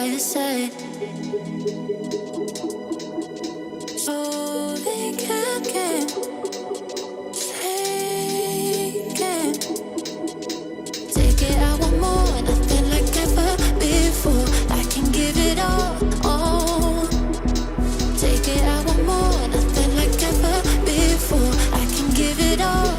by your side. So they can't get taken. Take it, I want more, nothing like ever before. I can give it all. Take it, I want more, nothing like ever before. I can give it all.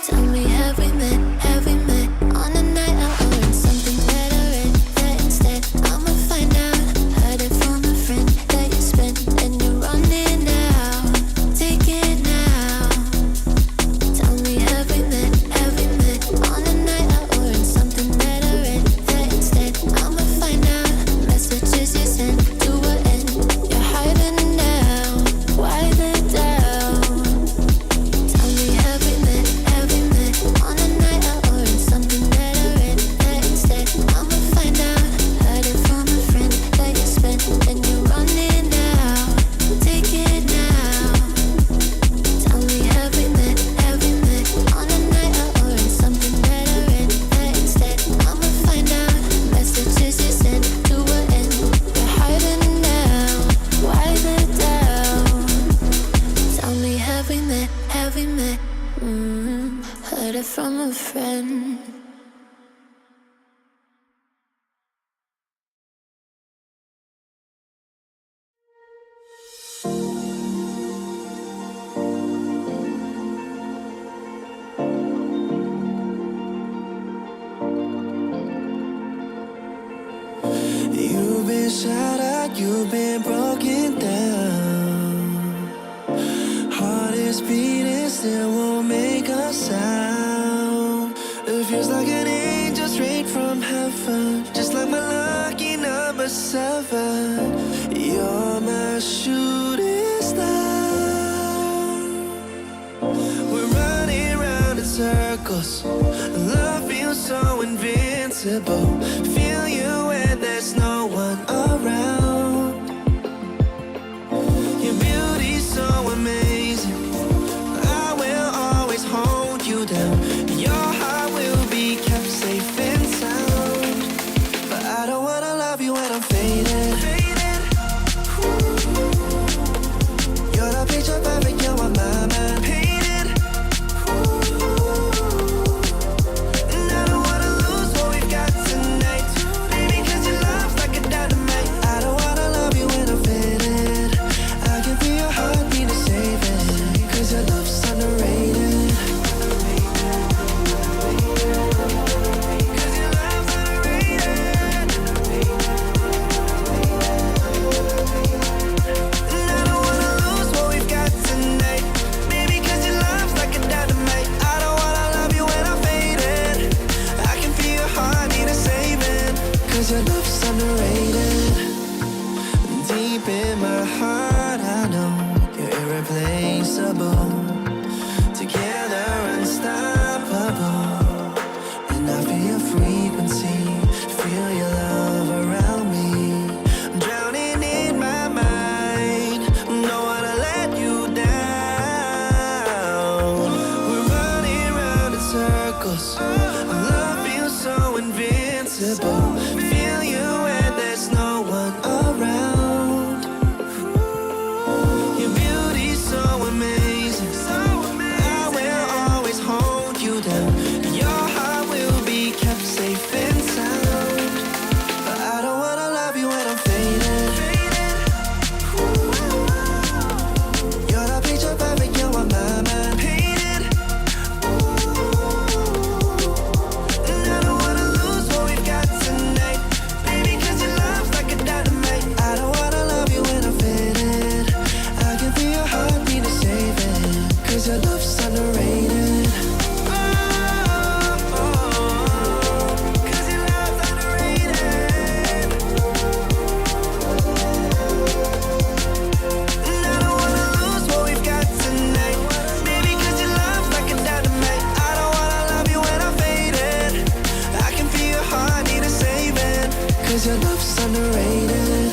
Tell me, have we met? Have we met on a night out or in something that I read? That instead I'ma find out. Heard it from a friend that you spent and you're running out. Take it now. Tell me, have we met? Have we met on a night out or in something that I read? That instead I'ma find out. Messages you sent to an end. You're hiding now. Why the doubt? Tell me, have we met? Have we met on a night out or in something that I read? That instead I'ma find out. Heard it from a friend that you spent and you're running out. Take it now. Tell me, have we met? Have we met on a night out or in something that I read? That instead I'ma find out. Messages you sent to an end. You're hiding now. Why the doubt? Tell me, have we met? Have we met? Heard it from a friend. You've been shot at, you've been broken down. Heart is beating, still won't make a sound. It feels like an angel straight from heaven, just like my lucky number 7. You're my shooting star. We're running round in circles. Love feels so invincible. Feel you when there's no one around. Your beauty's so amazing. I will always hold you down. Your heart will be kept safe and sound. But I don't wanna love you when I'm faded. You're the picture perfect, you're on my mind. Painted. And I don't wanna lose what we've got tonight. Baby, 'cause your love's like a dynamite. I don't wanna love you when I'm faded. I can feel your heartbeat to save it. 'Cause your love's underrated. 'Cause your love's underrated. And I don't wanna lose what we've got tonight. Baby, 'cause your love's like a dynamite. I don't wanna love you when I'm faded. I can feel your heartbeat to save it. 'Cause your love's underrated. Deep in my heart, I know you're irreplaceable. Together, unstoppable. And I feel your frequency, feel your love around me. I'm drowning in my mind, don't wanna let you down. We're running round in circles. Love feels so invincible. Feel you when there's no one around. Your beauty's so amazing. I will always hold you down. Your heart will be kept safe and sound. But I don't wanna love you when I'm faded. You're the picture perfect, you're on my mind. Painted. And I don't wanna lose what we've got tonight. Baby, 'cause your love's like a dynamite. I don't wanna love you when I'm faded. I can feel your heartbeat to save it. 'Cause your love's underrated. 'Cause your love's underrated. And I don't wanna lose what we've got tonight. Baby, 'cause your love's like a dynamite. I don't wanna love you when I'm faded. I can feel your heartbeat to save it. 'Cause your love's underrated.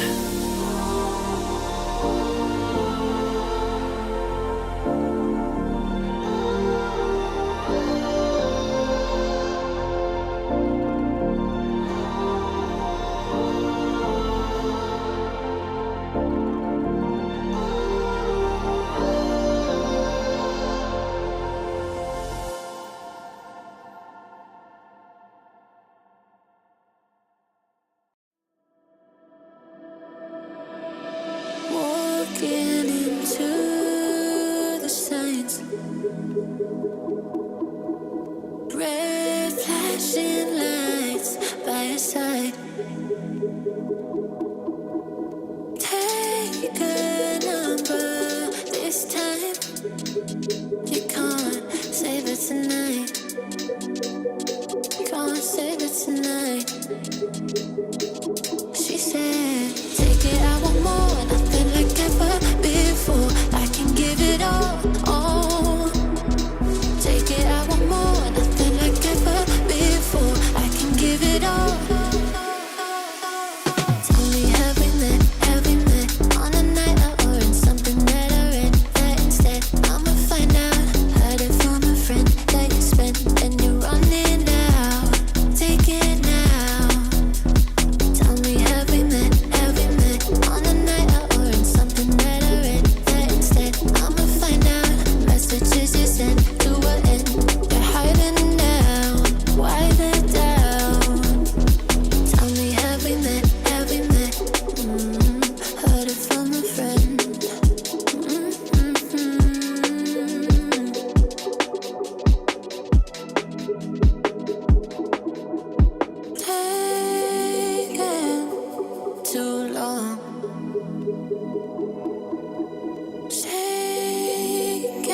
Take a number this time. You can't save it tonight. Can't save it tonight.